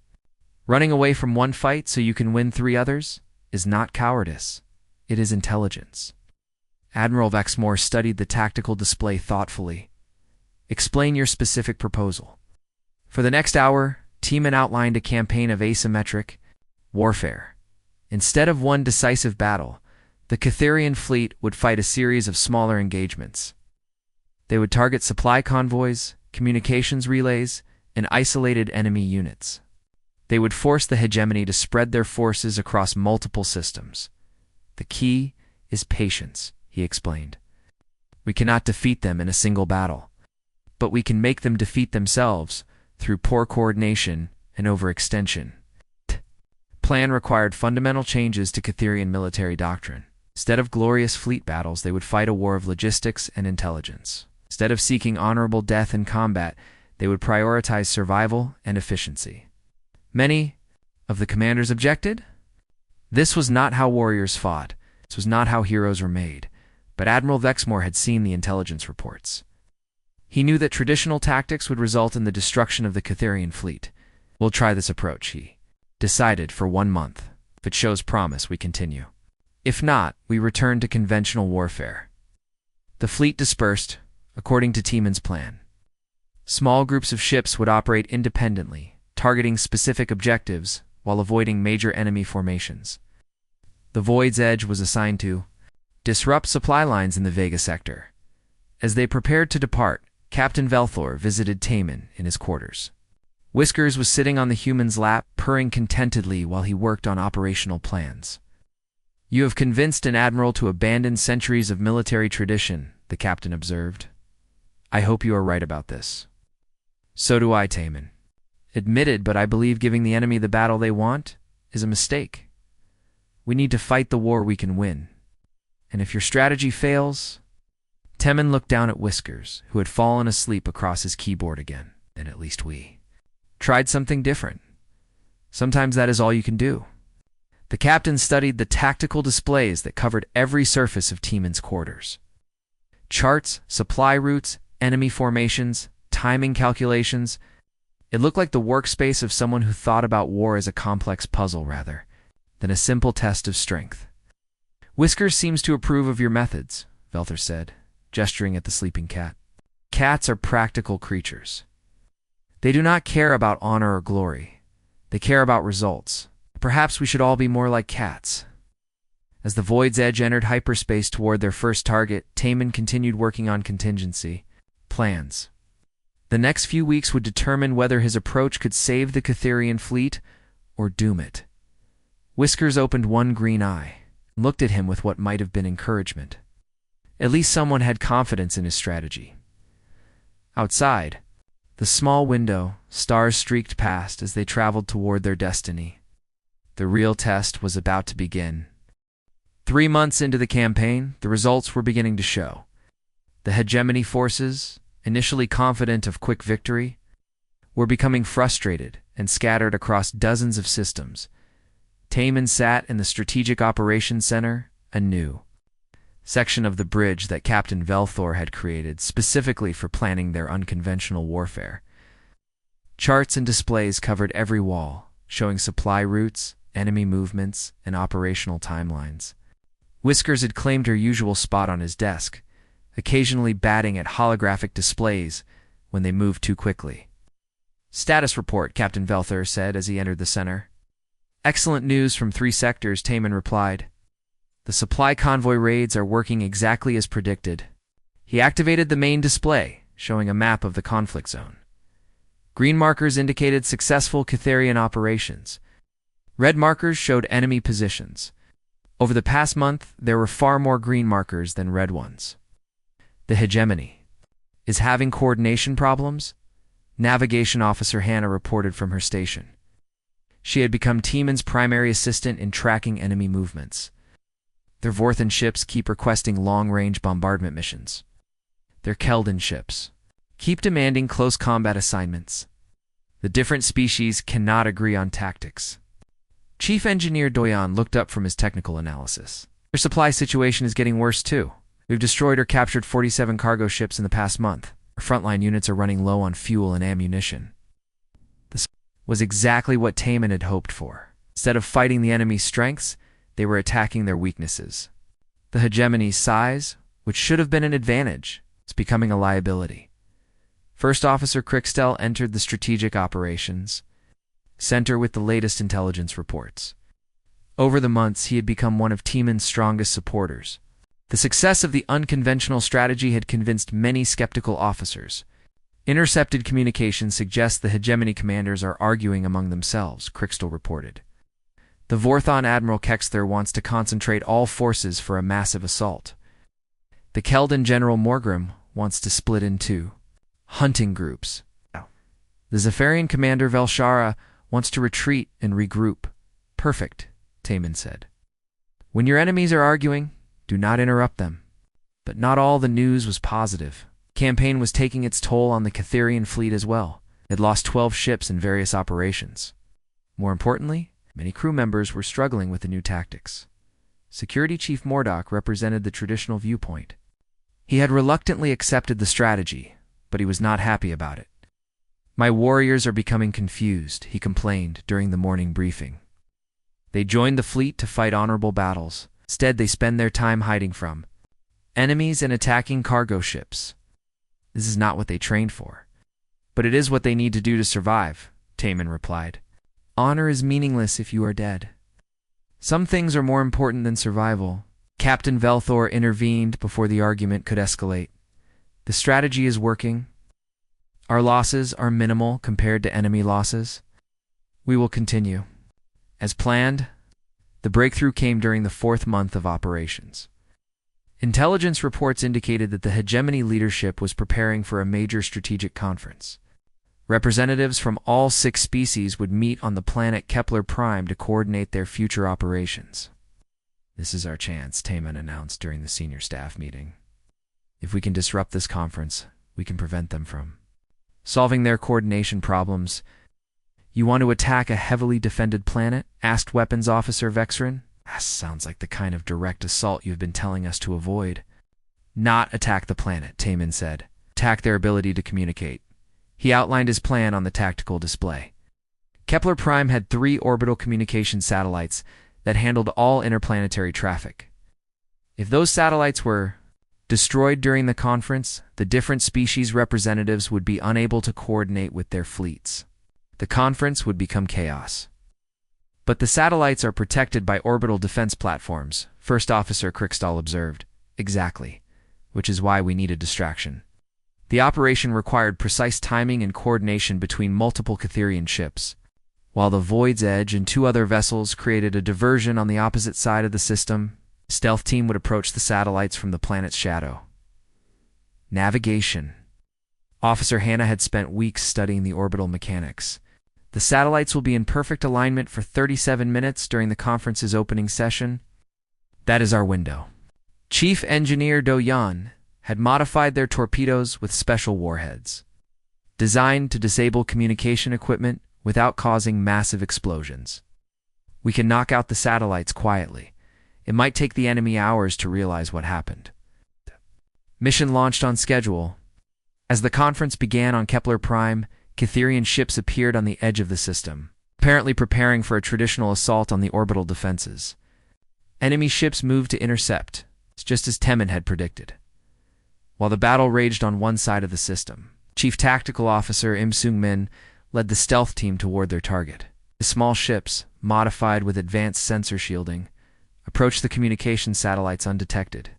Running away from one fight so you can win 3 others is not cowardice. It is intelligence. Admiral Vexmore studied the tactical display thoughtfully. Explain your specific proposal. For the next hour, Taman outlined a campaign of asymmetric warfare. Instead of one decisive battle, the Catharian fleet would fight a series of smaller engagements. They would target supply convoys, communications relays, and isolated enemy units. They would force the hegemony to spread their forces across multiple systems. The key is patience, he explained. We cannot defeat them in a single battle, but we can make them defeat themselves through poor coordination and overextension. Plan required fundamental changes to Catharian military doctrine. Instead of glorious fleet battles, they would fight a war of logistics and intelligence. Instead of seeking honorable death in combat, they would prioritize survival and efficiency. Many of the commanders objected. This was not how warriors fought. This was not how heroes were made. But Admiral Vexmore had seen the intelligence reports. He knew that traditional tactics would result in the destruction of the Catharian fleet. We'll try this approach, he decided, for 1 month. If it shows promise, we continue. If not, we return to conventional warfare. The fleet dispersed, according to Taman's plan. Small groups of ships would operate independently, targeting specific objectives while avoiding major enemy formations. The Void's Edge was assigned to disrupt supply lines in the Vega sector. As they prepared to depart, Captain Velthor visited Taman in his quarters. Whiskers was sitting on the human's lap, purring contentedly while he worked on operational plans. "You have convinced an admiral to abandon centuries of military tradition," the captain observed. "I hope you are right about this." "So do I, Taman. Admitted, but I believe giving the enemy the battle they want is a mistake. We need to fight the war we can win. And if your strategy fails—" Temin looked down at Whiskers, who had fallen asleep across his keyboard again. "And at least we tried something different. Sometimes that is all you can do." The captain studied the tactical displays that covered every surface of Teeman's quarters. Charts, supply routes, enemy formations, timing calculations. It looked like the workspace of someone who thought about war as a complex puzzle rather than a simple test of strength. "Whiskers seems to approve of your methods," Velther said, gesturing at the sleeping cat. "Cats are practical creatures. They do not care about honor or glory. They care about results. Perhaps we should all be more like cats." As the Void's Edge entered hyperspace toward their first target, Taman continued working on contingency plans. The next few weeks would determine whether his approach could save the Catherian fleet or doom it. Whiskers opened one green eye and looked at him with what might have been encouragement. At least someone had confidence in his strategy. Outside, the small window, stars streaked past as they traveled toward their destiny. The real test was about to begin. 3 months into the campaign, the results were beginning to show. The hegemony forces, initially confident of quick victory, were becoming frustrated and scattered across dozens of systems. Taman sat in the Strategic Operations Center, a new section of the bridge that Captain Velthor had created specifically for planning their unconventional warfare. Charts and displays covered every wall, showing supply routes, enemy movements, and operational timelines. Whiskers had claimed her usual spot on his desk, occasionally batting at holographic displays when they moved too quickly. "Status report," Captain Velthor said as he entered the center. "Excellent news from 3 sectors," Taman replied. "The supply convoy raids are working exactly as predicted." He activated the main display, showing a map of the conflict zone. Green markers indicated successful Catherian operations. Red markers showed enemy positions. Over the past month, there were far more green markers than red ones. "The hegemony is having coordination problems," Navigation Officer Hannah reported from her station. She had become Teeman's primary assistant in tracking enemy movements. "Their Vorthan ships keep requesting long-range bombardment missions. Their Keldan ships keep demanding close combat assignments. The different species cannot agree on tactics." Chief Engineer Doyan looked up from his technical analysis. "Their supply situation is getting worse too. We've destroyed or captured 47 cargo ships in the past month. Our frontline units are running low on fuel and ammunition." This was exactly what Taman had hoped for. Instead of fighting the enemy's strengths, they were attacking their weaknesses. The hegemony's size, which should have been an advantage, was becoming a liability. First Officer Crickstell entered the Strategic Operations Center with the latest intelligence reports. Over the months, he had become one of Teeman's strongest supporters. The success of the unconventional strategy had convinced many skeptical officers. "Intercepted communications suggest the hegemony commanders are arguing among themselves," Crickstell reported. "The Vorthon Admiral Kexther wants to concentrate all forces for a massive assault. The Keldan General Morgrim wants to split into hunting groups. The Zephyrian commander Velshara wants to retreat and regroup." "Perfect," Taman said. "When your enemies are arguing, do not interrupt them." But not all the news was positive. The campaign was taking its toll on the Catherian fleet as well. It lost 12 ships in various operations. More importantly, many crew members were struggling with the new tactics. Security Chief Mordock represented the traditional viewpoint. He had reluctantly accepted the strategy, but he was not happy about it. "My warriors are becoming confused," he complained during the morning briefing. "They joined the fleet to fight honorable battles. Instead, they spend their time hiding from enemies and attacking cargo ships. This is not what they trained for. But it is what they need to do to survive," Taman replied. "Honor is meaningless if you are dead. Some things are more important than survival." Captain Velthor intervened before the argument could escalate. "The strategy is working. Our losses are minimal compared to enemy losses. We will continue. As planned, the breakthrough came during the 4th month of operations. Intelligence reports indicated that the hegemony leadership was preparing for a major strategic conference. Representatives from all 6 species would meet on the planet Kepler Prime to coordinate their future operations. "This is our chance," Taman announced during the senior staff meeting. "If we can disrupt this conference, we can prevent them from solving their coordination problems." "You want to attack a heavily defended planet?" asked Weapons Officer Vexrin. "That sounds like the kind of direct assault you've been telling us to avoid." "Not attack the planet," Taman said. "Attack their ability to communicate." He outlined his plan on the tactical display. Kepler Prime had 3 orbital communication satellites that handled all interplanetary traffic. If those satellites were destroyed during the conference, the different species representatives would be unable to coordinate with their fleets. The conference would become chaos. "But the satellites are protected by orbital defense platforms," First Officer Krickstall observed. "Exactly, which is why we need a distraction." The operation required precise timing and coordination between multiple Catherian ships. While the Void's Edge and 2 other vessels created a diversion on the opposite side of the system, the stealth team would approach the satellites from the planet's shadow. Navigation. Officer Hanna had spent weeks studying the orbital mechanics. "The satellites will be in perfect alignment for 37 minutes during the conference's opening session. That is our window." Chief Engineer Do Yan had modified their torpedoes with special warheads, designed to disable communication equipment without causing massive explosions. "We can knock out the satellites quietly. It might take the enemy hours to realize what happened." Mission launched on schedule. As the conference began on Kepler Prime, Catherian ships appeared on the edge of the system, apparently preparing for a traditional assault on the orbital defenses. Enemy ships moved to intercept, just as Temin had predicted. While the battle raged on one side of the system, Chief Tactical Officer Im Sung-min led the stealth team toward their target. The small ships, modified with advanced sensor shielding, approached the communication satellites undetected.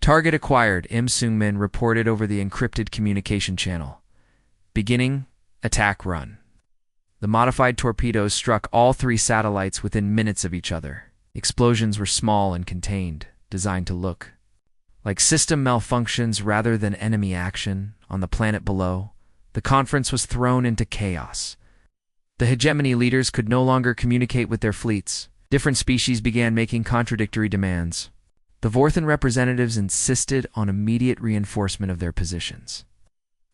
"Target acquired," Im Sung-min reported over the encrypted communication channel. "Beginning attack run." The modified torpedoes struck all 3 satellites within minutes of each other. Explosions were small and contained, designed to look like system malfunctions rather than enemy action. On the planet below, the conference was thrown into chaos. The hegemony leaders could no longer communicate with their fleets. Different species began making contradictory demands. The Vorthan representatives insisted on immediate reinforcement of their positions.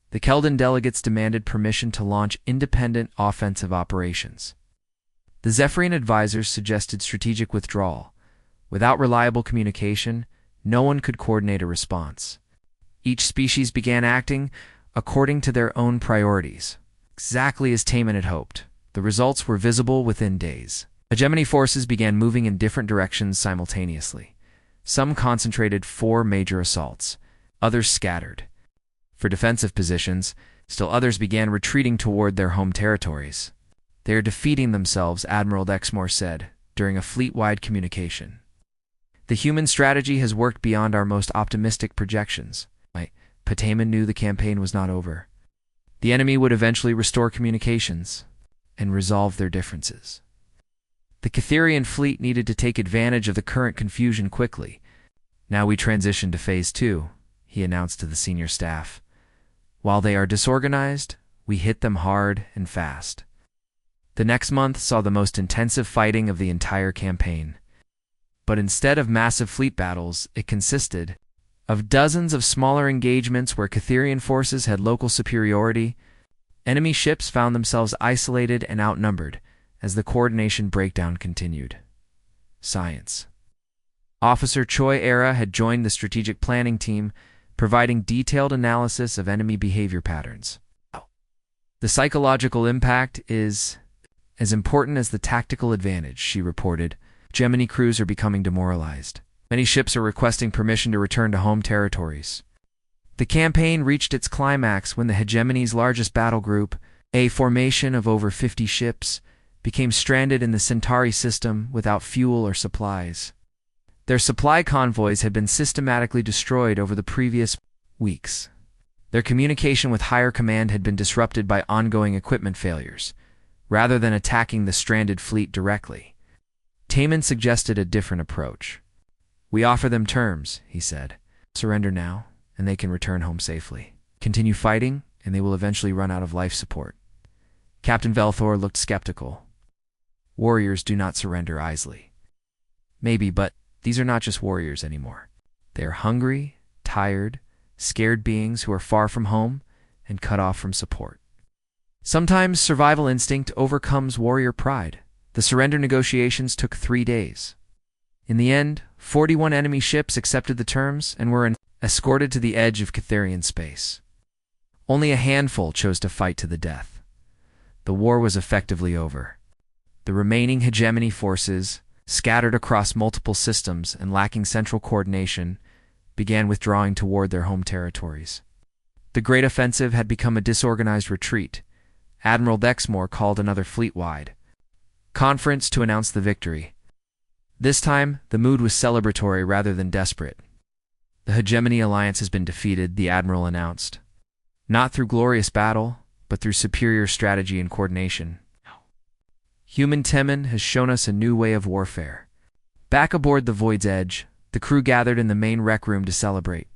The Keldan delegates demanded permission to launch independent offensive operations. The Zephyrian advisors suggested strategic withdrawal. Without reliable communication, no one could coordinate a response. Each species began acting according to their own priorities, exactly as Taman had hoped. The results were visible within days. Hegemony forces began moving in different directions simultaneously. Some concentrated 4 major assaults, others scattered for defensive positions, still others began retreating toward their home territories. "They are defeating themselves," Admiral Dexmore said during a fleet-wide communication. "The human strategy has worked beyond our most optimistic projections." Taman knew the campaign was not over. The enemy would eventually restore communications and resolve their differences. The Catherian fleet needed to take advantage of the current confusion quickly. "Now we transition to Phase 2, he announced to the senior staff. "While they are disorganized, we hit them hard and fast." The next month saw the most intensive fighting of the entire campaign. But instead of massive fleet battles, it consisted of dozens of smaller engagements where Catherian forces had local superiority. Enemy ships found themselves isolated and outnumbered as the coordination breakdown continued. Science. Officer Choi Era had joined the strategic planning team, providing detailed analysis of enemy behavior patterns. "The psychological impact is as important as the tactical advantage," she reported. "Gemini crews are becoming demoralized. Many ships are requesting permission to return to home territories." The campaign reached its climax when the hegemony's largest battle group, a formation of over 50 ships, became stranded in the Centauri system without fuel or supplies. Their supply convoys had been systematically destroyed over the previous weeks. Their communication with higher command had been disrupted by ongoing equipment failures, rather than attacking the stranded fleet directly. Taman suggested a different approach. "We offer them terms," he said. "Surrender now, and they can return home safely. Continue fighting, and they will eventually run out of life support." Captain Velthor looked skeptical. "Warriors do not surrender easily." "Maybe, but these are not just warriors anymore. They are hungry, tired, scared beings who are far from home and cut off from support. Sometimes survival instinct overcomes warrior pride." The surrender negotiations took 3 days. In the end, 41 enemy ships accepted the terms and were escorted to the edge of Catherian space. Only a handful chose to fight to the death. The war was effectively over. The remaining hegemony forces, scattered across multiple systems and lacking central coordination, began withdrawing toward their home territories. The Great Offensive had become a disorganized retreat. Admiral Vexmore called another fleet-wide conference to announce the victory. This time, the mood was celebratory rather than desperate. "The Hegemony Alliance has been defeated," the Admiral announced. "Not through glorious battle, but through superior strategy and coordination. Human Temin has shown us a new way of warfare." Back aboard the Void's Edge, the crew gathered in the main rec room to celebrate.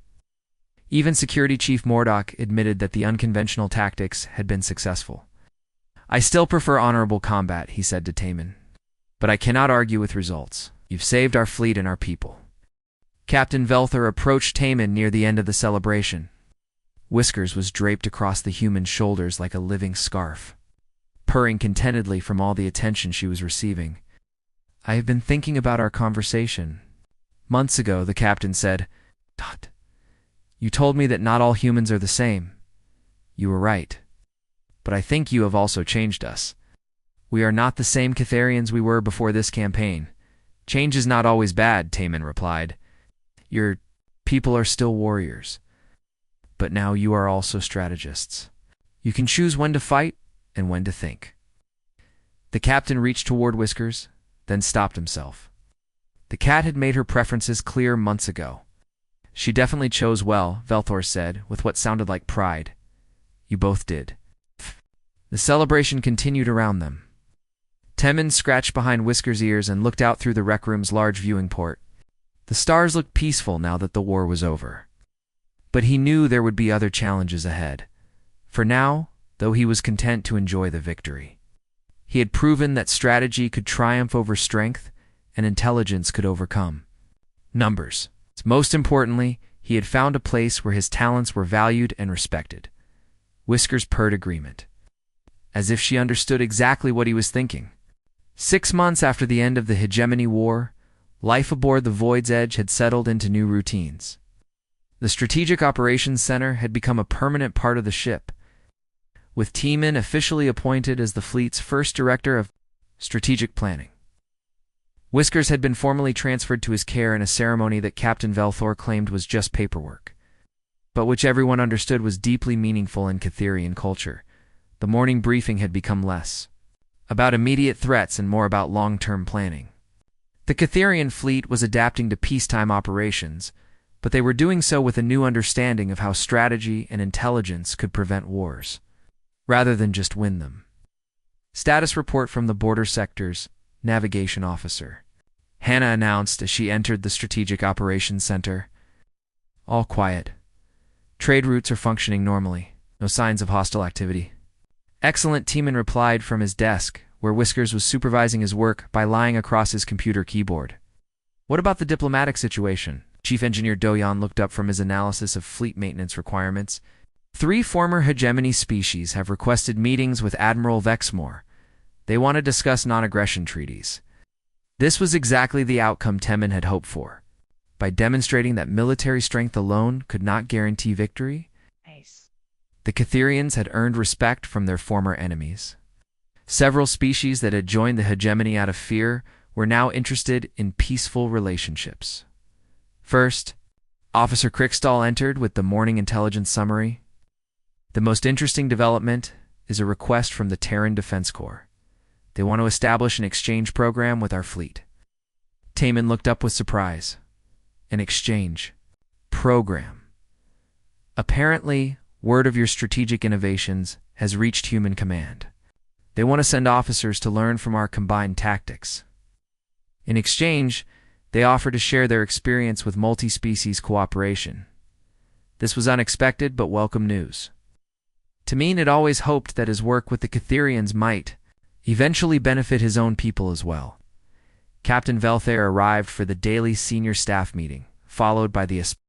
Even Security Chief Mordok admitted that the unconventional tactics had been successful. "I still prefer honorable combat," he said to Taman. "But I cannot argue with results. You've saved our fleet and our people." Captain Velthor approached Taman near the end of the celebration. Whiskers was draped across the human's shoulders like a living scarf, purring contentedly from all the attention she was receiving. "I have been thinking about our conversation. Months ago," the captain said. "You told me that not all humans are the same. You were right. But I think you have also changed us. We are not the same Catherians we were before this campaign." "Change is not always bad," Taman replied. "Your people are still warriors. But now you are also strategists. You can choose when to fight and when to think." The captain reached toward Whiskers, then stopped himself. The cat had made her preferences clear months ago. "She definitely chose well," Velthor said, with what sounded like pride. "You both did." The celebration continued around them. Temin scratched behind Whisker's ears and looked out through the rec room's large viewing port. The stars looked peaceful now that the war was over. But he knew there would be other challenges ahead. For now, though he was content to enjoy the victory. He had proven that strategy could triumph over strength and intelligence could overcome numbers. Most importantly, he had found a place where his talents were valued and respected. Whiskers purred agreement, as if she understood exactly what he was thinking. 6 months after the end of the Hegemony War, life aboard the Void's Edge had settled into new routines. The Strategic Operations Center had become a permanent part of the ship, with Taman officially appointed as the fleet's first director of strategic planning. Whiskers had been formally transferred to his care in a ceremony that Captain Velthor claimed was just paperwork, but which everyone understood was deeply meaningful in Catherian culture. The morning briefing had become less about immediate threats and more about long-term planning. The Catherian fleet was adapting to peacetime operations, but they were doing so with a new understanding of how strategy and intelligence could prevent wars, rather than just win them. Status report from the Border Sector's Navigation Officer, Hannah announced as she entered the Strategic Operations Center. "All quiet. Trade routes are functioning normally. No signs of hostile activity." "Excellent," Taman replied from his desk, where Whiskers was supervising his work by lying across his computer keyboard. "What about the diplomatic situation?" Chief Engineer Doyan looked up from his analysis of fleet maintenance requirements. 3 former hegemony species have requested meetings with Admiral Vexmore. They want to discuss non-aggression treaties. This was exactly the outcome Temin had hoped for. By demonstrating that military strength alone could not guarantee victory, the Catherians had earned respect from their former enemies. Several species that had joined the hegemony out of fear were now interested in peaceful relationships. First, Officer Crickstall entered with the morning intelligence summary. "The most interesting development is a request from the Terran Defense Corps. They want to establish an exchange program with our fleet." Taman looked up with surprise. An exchange program. Apparently, Word of your strategic innovations has reached Human Command. They want to send officers to learn from our combined tactics. In exchange, they offer to share their experience with multi-species cooperation. This was unexpected but welcome news. Tameen had always hoped that his work with the Catherians might eventually benefit his own people as well. Captain Velthair arrived for the daily senior staff meeting, followed by the